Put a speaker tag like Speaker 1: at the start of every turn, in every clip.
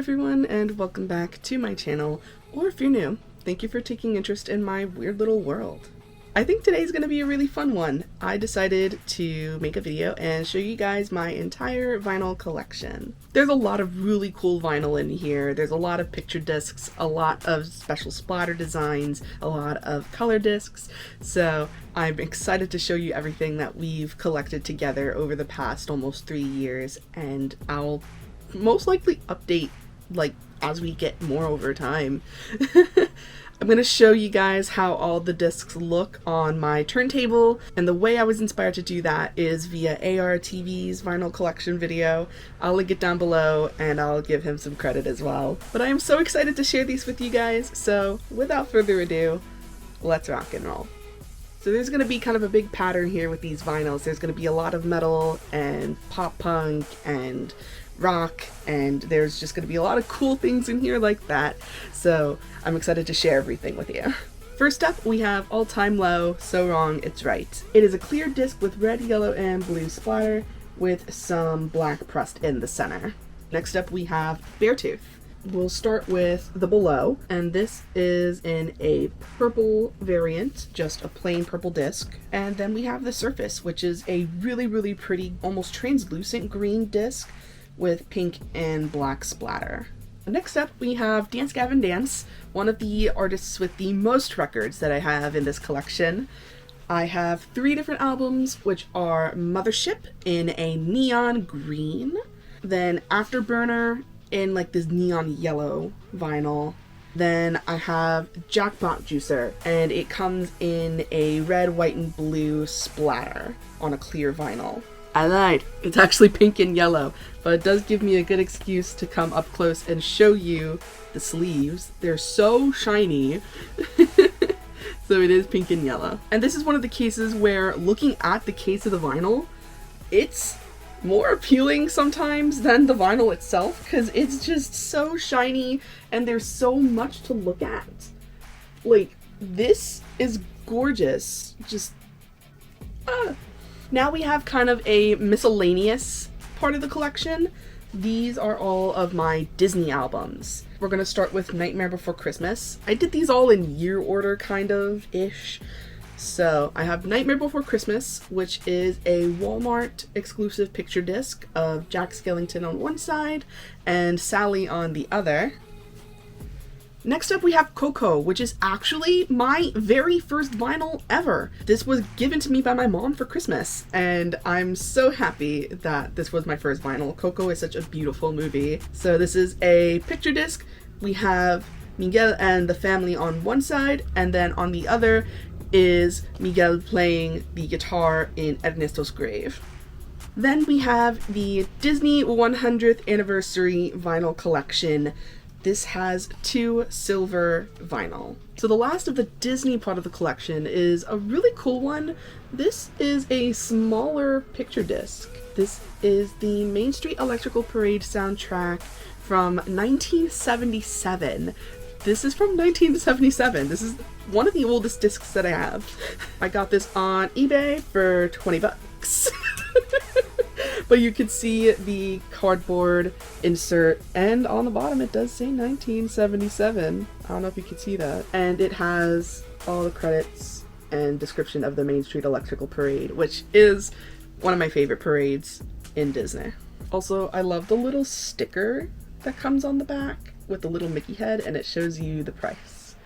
Speaker 1: everyone, and welcome back to my channel, or if you're new, thank you for taking interest in my weird little world. I think today's going to be a really fun one. I decided to make a video and show you guys my entire vinyl collection. There's a lot of really cool vinyl in here. There's a lot of picture discs, a lot of special splatter designs, a lot of color discs, so I'm excited to show you everything that we've collected together over the past almost 3 years, and I'll most likely update as we get more over time. I'm going to show you guys how all the discs look on my turntable, and the way I was inspired to do that is via ARTV's vinyl collection video. I'll link it down below and I'll give him some credit as well. But I am so excited to share these with you guys, so without further ado, let's rock and roll. So there's going to be kind of a big pattern here with these vinyls. There's going to be a lot of metal and pop punk and rock, and there's just going to be a lot of cool things in here like that, so I'm excited to share everything with you. First up, we have All Time Low, So Wrong It's Right. It is a clear disc with red, yellow, and blue splatter with some black pressed in the center. Next up, we have Beartooth. We'll start with the Below, and this is in a purple variant, just a plain purple disc. And then we have the Surface, which is a really pretty, almost translucent green disc with pink and black splatter. Next up, we have Dance Gavin Dance, one of the artists with the most records that I have in this collection. I have 3 different albums, which are Mothership in a neon green, then Afterburner in this neon yellow vinyl. Then I have Jackpot Juicer, and it comes in a red, white, and blue splatter on a clear vinyl. I lied. It's actually pink and yellow, but it does give me a good excuse to come up close and show you the sleeves. They're so shiny. So it is pink and yellow. And this is one of the cases where, looking at the case of the vinyl, it's more appealing sometimes than the vinyl itself, because it's just so shiny and there's so much to look at. This is gorgeous. Just Now we have kind of a miscellaneous part of the collection. These are all of my Disney albums. We're going to start with Nightmare Before Christmas. I did these all in year order, kind of-ish. So I have Nightmare Before Christmas, which is a Walmart exclusive picture disc of Jack Skellington on one side and Sally on the other. Next up, we have Coco, which is actually my very first vinyl ever. This was given to me by my mom for Christmas, and I'm so happy that this was my first vinyl. Coco is such a beautiful movie. So this is a picture disc. We have Miguel and the family on one side, and then on the other is Miguel playing the guitar in Ernesto's grave. Then we have the Disney 100th Anniversary Vinyl Collection. This has 2 silver vinyl. So the last of the Disney part of the collection is a really cool one. This is a smaller picture disc. This is the Main Street Electrical Parade soundtrack from 1977. This is from 1977. This is one of the oldest discs that I have. I got this on eBay for 20 bucks. But you can see the cardboard insert, and on the bottom it does say 1977. I don't know if you can see that. And it has all the credits and description of the Main Street Electrical Parade, which is one of my favorite parades in Disney. Also, I love the little sticker that comes on the back with the little Mickey head, and it shows you the price.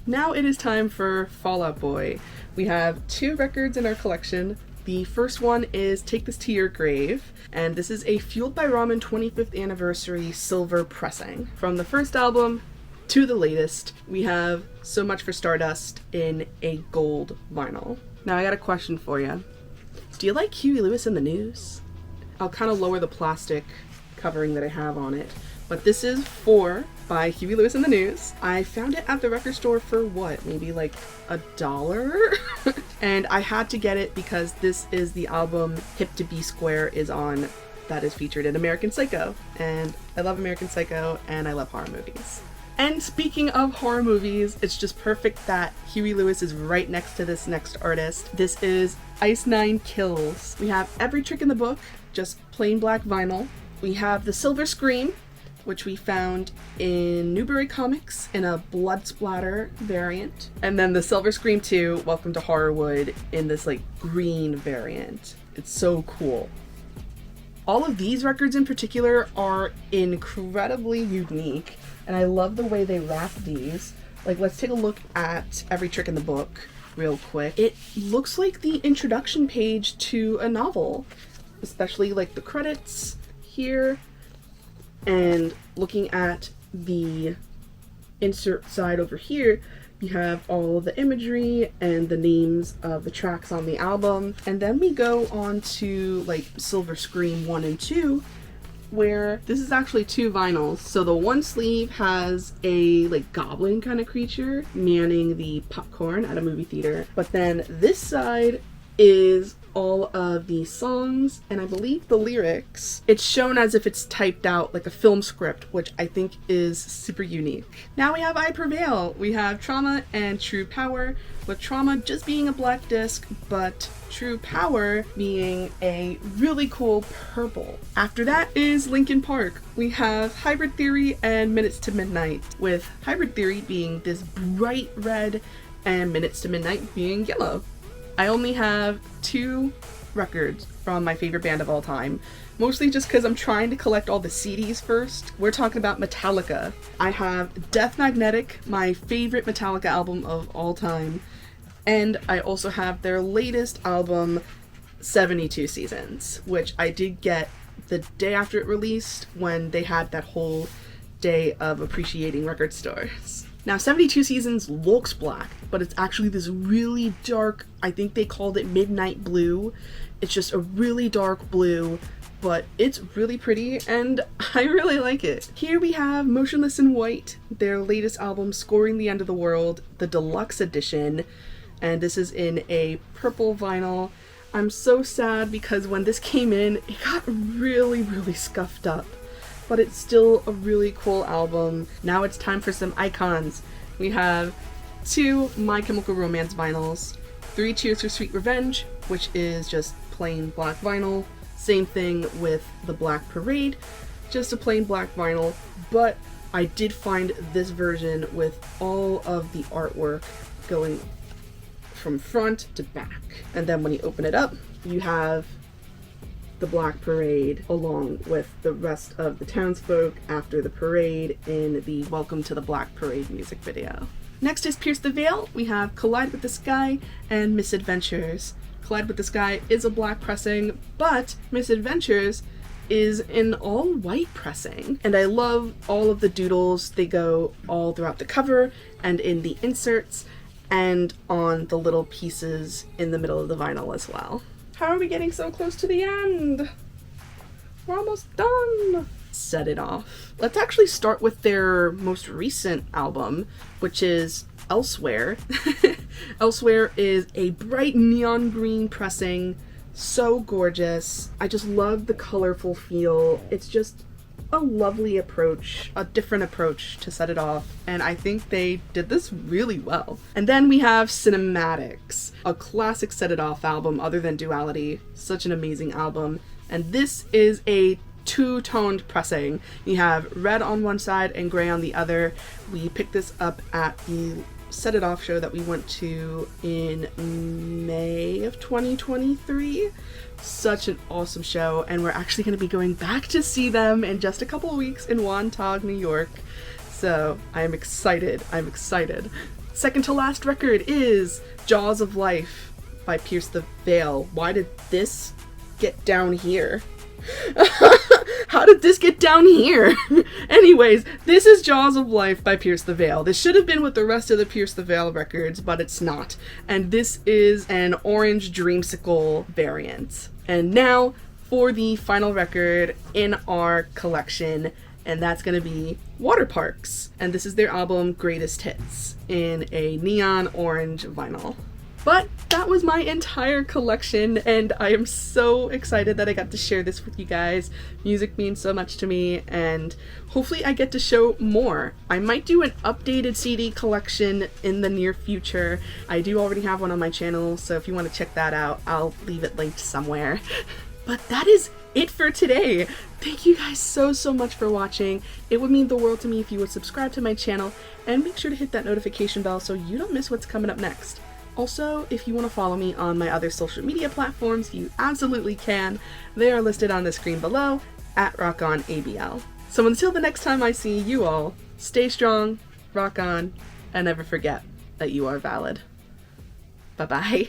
Speaker 1: Now it is time for Fall Out Boy. We have 2 records in our collection. The first one is Take This to Your Grave, and this is a Fueled by Ramen 25th Anniversary silver pressing. From the first album to the latest, we have So Much for Stardust in a gold vinyl. Now I got a question for you. Do you like Huey Lewis in the News? I'll kind of lower the plastic covering that I have on it, but this is 4 by Huey Lewis in the News. I found it at the record store for what, maybe $1? And I had to get it because this is the album Hip to Be Square is on, that is featured in American Psycho. And I love American Psycho, and I love horror movies. And speaking of horror movies, it's just perfect that Huey Lewis is right next to this next artist. This is Ice Nine Kills. We have Every Trick in the Book, just plain black vinyl. We have The Silver Scream, which we found in Newbury Comics in a blood splatter variant. And then the Silver Scream 2, Welcome to Horrorwood, in this like green variant. It's so cool. All of these records in particular are incredibly unique, and I love the way they wrap these. Like, let's take a look at Every Trick in the Book real quick. It looks like the introduction page to a novel, especially like the credits here, and looking at the insert side over here, you have all of the imagery and the names of the tracks on the album. And then we go on to like Silver Scream 1 and 2, where this is actually 2 vinyls. So the one sleeve has a like goblin kind of creature manning the popcorn at a movie theater. But then this side is all of the songs and I believe the lyrics. It's shown as if it's typed out like a film script, which I think is super unique. Now we have I Prevail. We have Trauma and True Power, with Trauma just being a black disc, but True Power being a really cool purple. After that is Linkin Park. We have Hybrid Theory and Minutes to Midnight, with Hybrid Theory being this bright red and Minutes to Midnight being yellow. I only have 2 records from my favorite band of all time, mostly just because I'm trying to collect all the CDs first. We're talking about Metallica. I have Death Magnetic, my favorite Metallica album of all time, and I also have their latest album, 72 Seasons, which I did get the day after it released when they had that whole day of appreciating record stores. Now, 72 Seasons looks black, but it's actually this really dark, I think they called it midnight blue. It's just a really dark blue, but it's really pretty and I really like it. Here we have Motionless in White, their latest album, Scoring the End of the World, the deluxe edition, and this is in a purple vinyl. I'm so sad because when this came in, it got really, really scuffed up. But it's still a really cool album. Now it's time for some icons. We have 2 My Chemical Romance vinyls, 3 Cheers for Sweet Revenge, which is just plain black vinyl. Same thing with The Black Parade, just a plain black vinyl, but I did find this version with all of the artwork going from front to back. And then when you open it up, you have The Black Parade along with the rest of the townsfolk after the parade in the Welcome to the Black Parade music video. Next is Pierce the Veil. We have Collide with the Sky and Misadventures. Collide with the Sky is a black pressing, but Misadventures is an all white pressing. And I love all of the doodles. They go all throughout the cover and in the inserts and on the little pieces in the middle of the vinyl as well. How are we getting so close to the end? We're almost done. Set It Off. Let's actually start with their most recent album, which is Elsewhere. Elsewhere is a bright neon green pressing, so gorgeous. I just love the colorful feel. It's just a lovely approach, a different approach to Set It Off, and I think they did this really well. And then we have Cinematics, a classic Set It Off album other than Duality, such an amazing album, and this is a 2-toned pressing. You have red on one side and gray on the other. We picked this up at the Set It Off show that we went to in May of 2023. Such an awesome show, and we're actually going to be going back to see them in just a couple of weeks in Wantagh, New York. So I'm excited. I'm excited. Second to last record is Jaws of Life by Pierce the Veil. Why did this get down here? How did this get down here? Anyways, this is Jaws of Life by Pierce the Veil. This should have been with the rest of the Pierce the Veil records, but it's not. And this is an orange dreamsicle variant. And now for the final record in our collection, and that's going to be Waterparks. And this is their album Greatest Hits in a neon orange vinyl. But that was my entire collection, and I am so excited that I got to share this with you guys. Music means so much to me, and hopefully I get to show more. I might do an updated CD collection in the near future. I do already have one on my channel, so if you want to check that out, I'll leave it linked somewhere. But that is it for today. Thank you guys so much for watching. It would mean the world to me if you would subscribe to my channel and make sure to hit that notification bell so you don't miss what's coming up next. Also, if you want to follow me on my other social media platforms, you absolutely can. They are listed on the screen below at RockOnABL. So until the next time I see you all, stay strong, rock on, and never forget that you are valid. Bye-bye.